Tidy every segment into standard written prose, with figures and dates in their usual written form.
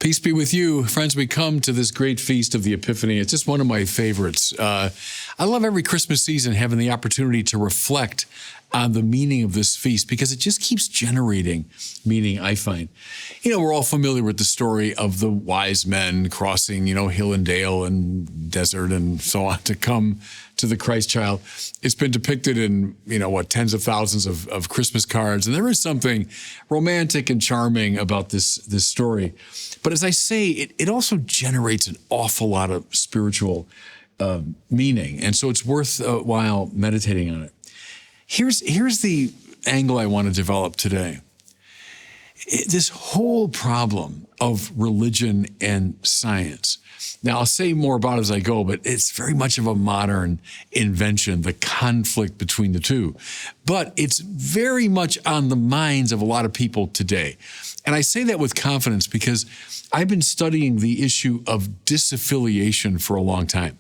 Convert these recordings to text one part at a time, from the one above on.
Peace be with you. Friends, we come to this great feast of the Epiphany. It's just one of my favorites. I love every Christmas season having the opportunity to reflect on the meaning of this feast because it just keeps generating meaning, I find. You know, we're all familiar with the story of the wise men crossing, hill and dale and desert and so on to come to the Christ child. It's been depicted in, tens of thousands of Christmas cards. And there is something romantic and charming about this story. But as I say, it also generates an awful lot of spiritual meaning. And so it's worthwhile meditating on it. Here's the angle I want to develop today. This whole problem of religion and science. Now, I'll say more about it as I go, but it's very much of a modern invention, the conflict between the two. But it's very much on the minds of a lot of people today. And I say that with confidence because I've been studying the issue of disaffiliation for a long time.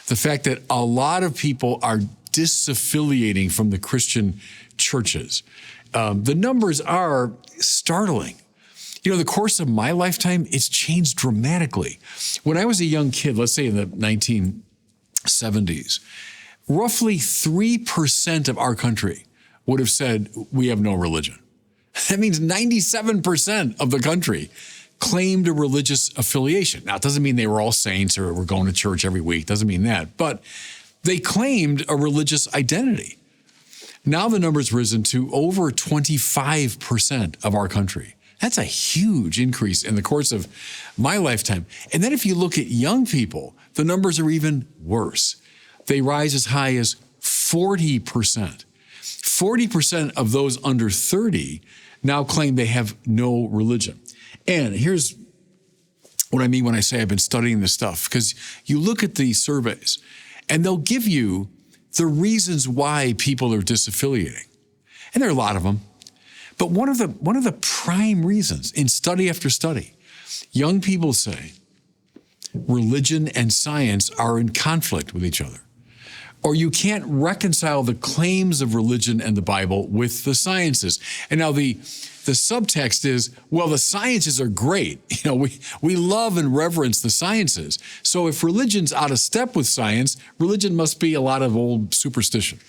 The fact that a lot of people are disaffiliating from the Christian churches. The numbers are startling. The course of my lifetime, it's changed dramatically. When I was a young kid, let's say in the 1970s, roughly 3% of our country would have said, we have no religion. That means 97% of the country claimed a religious affiliation. Now, it doesn't mean they were all saints or were going to church every week. It doesn't mean that. But they claimed a religious identity. Now the number's risen to over 25% of our country. That's a huge increase in the course of my lifetime. And then if you look at young people, the numbers are even worse. They rise as high as 40%. 40% of those under 30 now claim they have no religion. And here's what I mean when I say I've been studying this stuff, because you look at the surveys and they'll give you the reasons why people are disaffiliating. And there are a lot of them. But one of the prime reasons in study after study, young people say religion and science are in conflict with each other. Or you can't reconcile the claims of religion and the Bible with the sciences. And now the subtext is, well, the sciences are great. We love and reverence the sciences. So if religion's out of step with science, religion must be a lot of old superstition.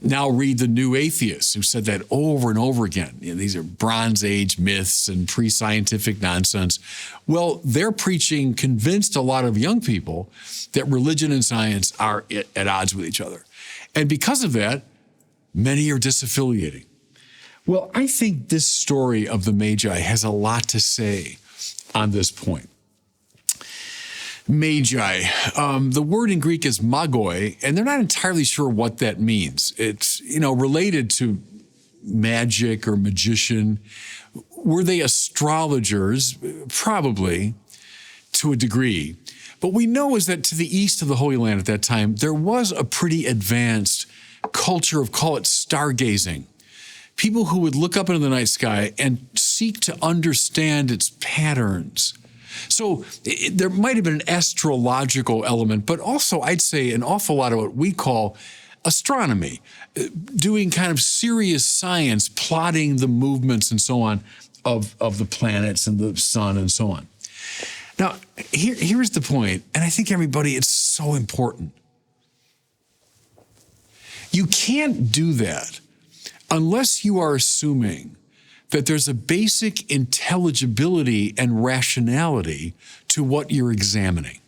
Now read the New Atheists who said that over and over again. These are Bronze Age myths and pre-scientific nonsense. Well, their preaching convinced a lot of young people that religion and science are at odds with each other. And because of that, many are disaffiliating. Well, I think this story of the Magi has a lot to say on this point. Magi. The word in Greek is magoi, and they're not entirely sure what that means. It's, related to magic or magician. Were they astrologers? Probably, to a degree. But we know is that to the east of the Holy Land at that time, there was a pretty advanced culture of, call it stargazing. People who would look up into the night sky and seek to understand its patterns. So there might have been an astrological element, but also I'd say an awful lot of what we call astronomy, doing kind of serious science, plotting the movements and so on of the planets and the sun and so on. Now, here's the point, and I think everybody, it's so important. You can't do that unless you are assuming that there's a basic intelligibility and rationality to what you're examining.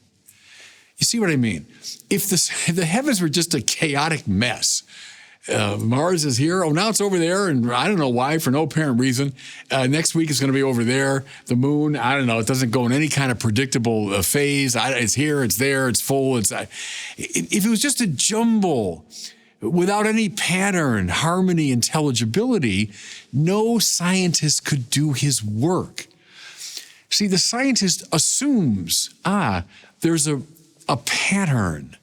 You see what I mean? If the heavens were just a chaotic mess, Mars is here, now it's over there, and I don't know why, for no apparent reason. Next week it's going to be over there. The moon, I don't know, it doesn't go in any kind of predictable phase. It's here, it's there, it's full. If it was just a jumble, without any pattern, harmony, intelligibility, no scientist could do his work. See, the scientist assumes, there's a pattern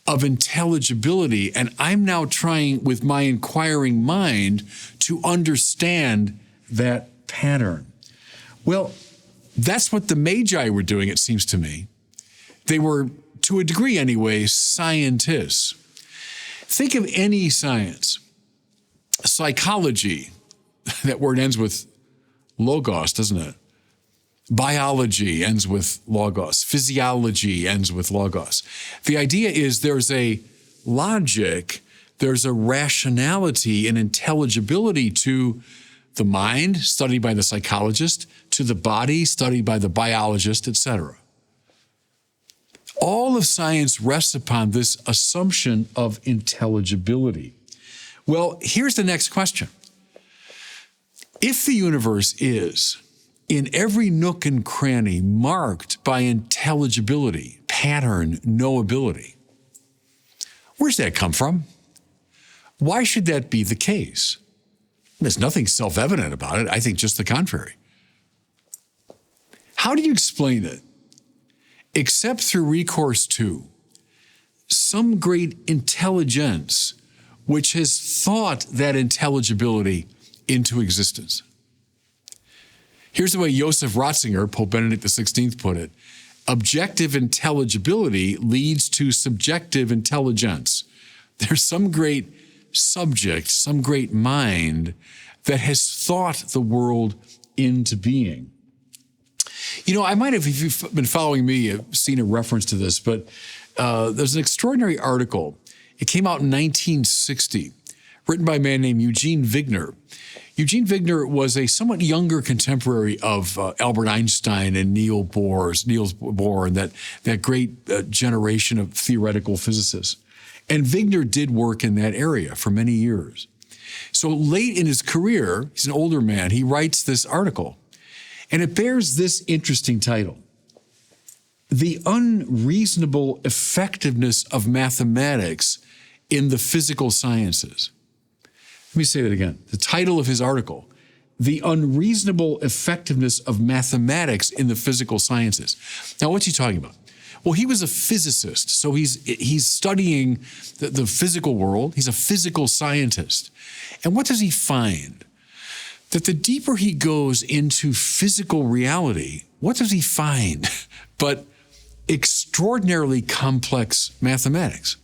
of intelligibility, and I'm now trying with my inquiring mind to understand that pattern. Well, that's what the Magi were doing, it seems to me. They were, to a degree anyway, scientists. Think of any science. Psychology, that word ends with logos, doesn't it? Biology ends with logos. Physiology ends with logos. The idea is there's a logic, there's a rationality and intelligibility to the mind, studied by the psychologist, to the body, studied by the biologist, etc. All of science rests upon this assumption of intelligibility. Well, here's the next question. If the universe is, in every nook and cranny, marked by intelligibility, pattern, knowability, where's that come from? Why should that be the case? There's nothing self-evident about it. I think just the contrary. How do you explain it? Except through recourse to some great intelligence which has thought that intelligibility into existence. Here's the way Joseph Ratzinger, Pope Benedict XVI, put it. Objective intelligibility leads to subjective intelligence. There's some great subject, some great mind that has thought the world into being. You know, I might have, if you've been following me, seen a reference to this, but there's an extraordinary article. It came out in 1960, written by a man named Eugene Wigner. Eugene Wigner was a somewhat younger contemporary of Albert Einstein and Niels Bohr, and that great generation of theoretical physicists. And Wigner did work in that area for many years. So late in his career, he's an older man, he writes this article. And it bears this interesting title: The Unreasonable Effectiveness of Mathematics in the Physical Sciences. Let me say that again. The title of his article, The Unreasonable Effectiveness of Mathematics in the Physical Sciences. Now, what's he talking about? Well, he was a physicist, so he's studying the physical world. He's a physical scientist. And what does he find? That the deeper he goes into physical reality, what does he find but extraordinarily complex mathematics?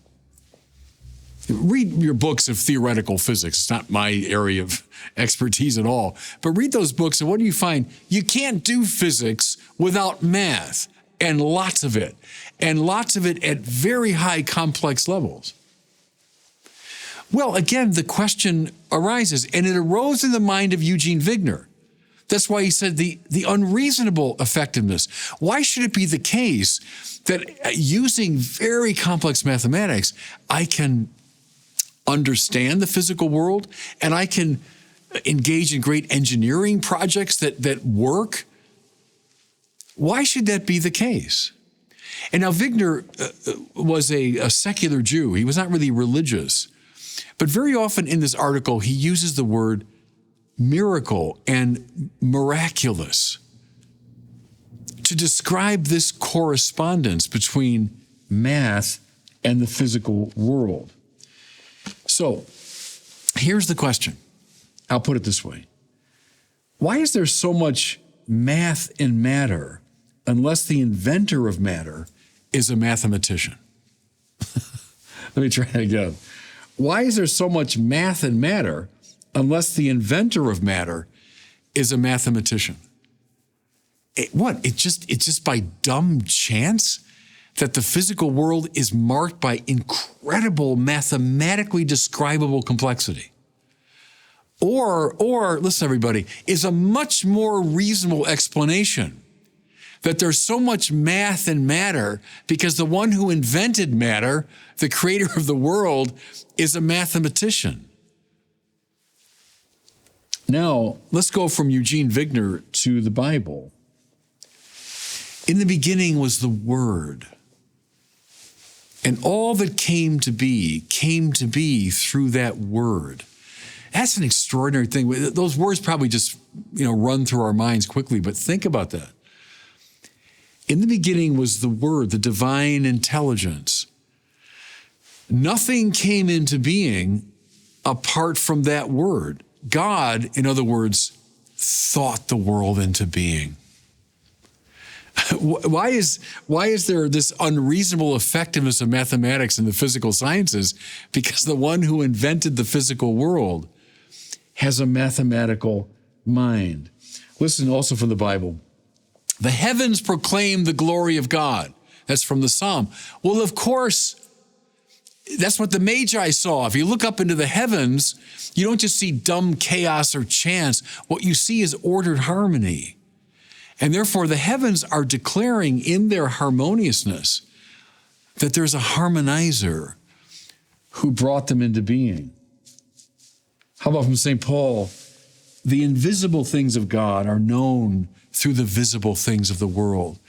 Read your books of theoretical physics. It's not my area of expertise at all. But read those books, and what do you find? You can't do physics without math, and lots of it at very high complex levels. Well, again, the question arises, and it arose in the mind of Eugene Wigner. That's why he said the unreasonable effectiveness. Why should it be the case that using very complex mathematics, I can understand the physical world and I can engage in great engineering projects that work? Why should that be the case? And now Wigner was a secular Jew. He was not really religious. But very often in this article, he uses the word miracle and miraculous to describe this correspondence between math and the physical world. So here's the question. I'll put it this way. Why is there so much math in matter unless the inventor of matter is a mathematician? Let me try that again. Why is there so much math in matter unless the inventor of matter is a mathematician? It's just by dumb chance that the physical world is marked by incredible mathematically describable complexity? Or listen, everybody, is a much more reasonable explanation that there's so much math and matter because the one who invented matter, the creator of the world, is a mathematician. Now, let's go from Eugene Wigner to the Bible. In the beginning was the Word, and all that came to be through that Word. That's an extraordinary thing. Those words probably just, run through our minds quickly, but think about that. In the beginning was the Word, the divine intelligence. Nothing came into being apart from that Word. God, in other words, thought the world into being. Why is there this unreasonable effectiveness of mathematics in the physical sciences? Because the one who invented the physical world has a mathematical mind. Listen also from the Bible. The heavens proclaim the glory of God. That's from the Psalm. Well, of course, that's what the Magi saw. If you look up into the heavens, you don't just see dumb chaos or chance. What you see is ordered harmony. And therefore, the heavens are declaring in their harmoniousness that there's a harmonizer who brought them into being. How about from St. Paul? The invisible things of God are known through the visible things of the world.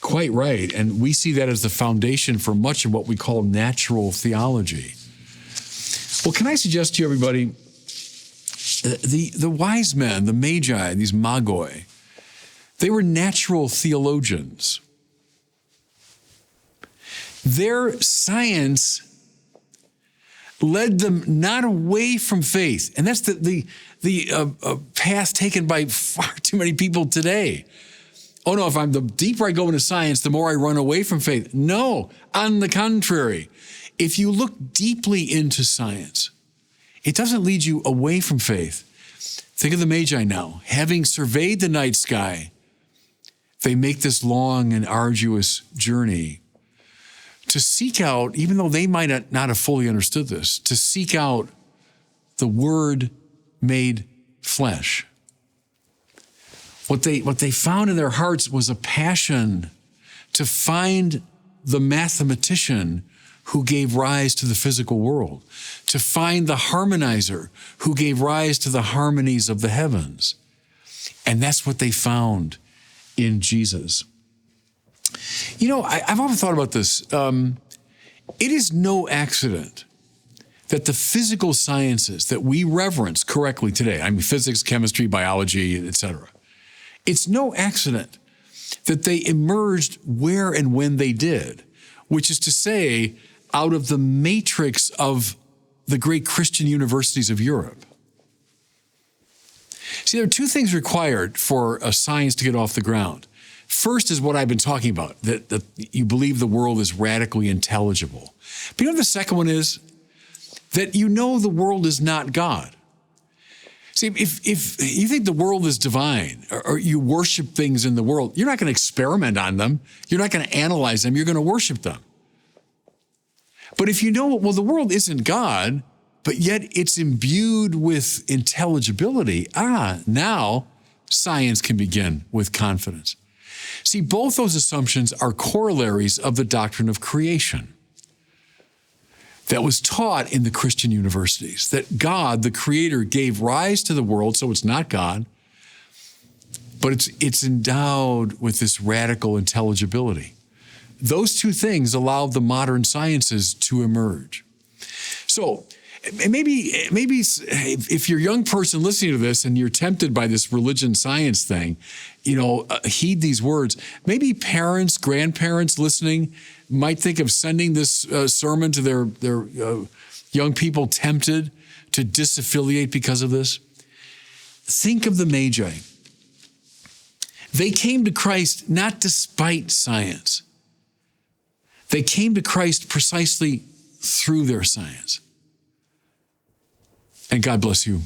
Quite right. And we see that as the foundation for much of what we call natural theology. Well, can I suggest to you, everybody, the wise men, the magi, these magoi, they were natural theologians. Their science led them not away from faith. And that's the path taken by far too many people today. Oh no, the deeper I go into science, the more I run away from faith. No, on the contrary. If you look deeply into science, it doesn't lead you away from faith. Think of the Magi now. Having surveyed the night sky, they make this long and arduous journey to seek out, even though they might not have fully understood this, to seek out the Word made flesh. What they found in their hearts was a passion to find the mathematician who gave rise to the physical world, to find the harmonizer who gave rise to the harmonies of the heavens. And that's what they found in Jesus. You know, I've often thought about this. It is no accident that the physical sciences that we reverence correctly today, I mean, physics, chemistry, biology, etc., it's no accident that they emerged where and when they did, which is to say, out of the matrix of the great Christian universities of Europe. See, there are two things required for a science to get off the ground. First is what I've been talking about, that you believe the world is radically intelligible. But you know what the second one is? That you know the world is not God. See, if you think the world is divine or you worship things in the world, you're not going to experiment on them. You're not going to analyze them. You're going to worship them. But if you know, well, the world isn't God, but yet it's imbued with intelligibility, now science can begin with confidence. See, both those assumptions are corollaries of the doctrine of creation that was taught in the Christian universities, that God, the Creator, gave rise to the world, so it's not God, but it's endowed with this radical intelligibility. Those two things allowed the modern sciences to emerge. So maybe if you're a young person listening to this and you're tempted by this religion science thing, heed these words. Maybe parents, grandparents listening might think of sending this sermon to their young people tempted to disaffiliate because of this. Think of the Magi. They came to Christ not despite science. They came to Christ precisely through their science. And God bless you.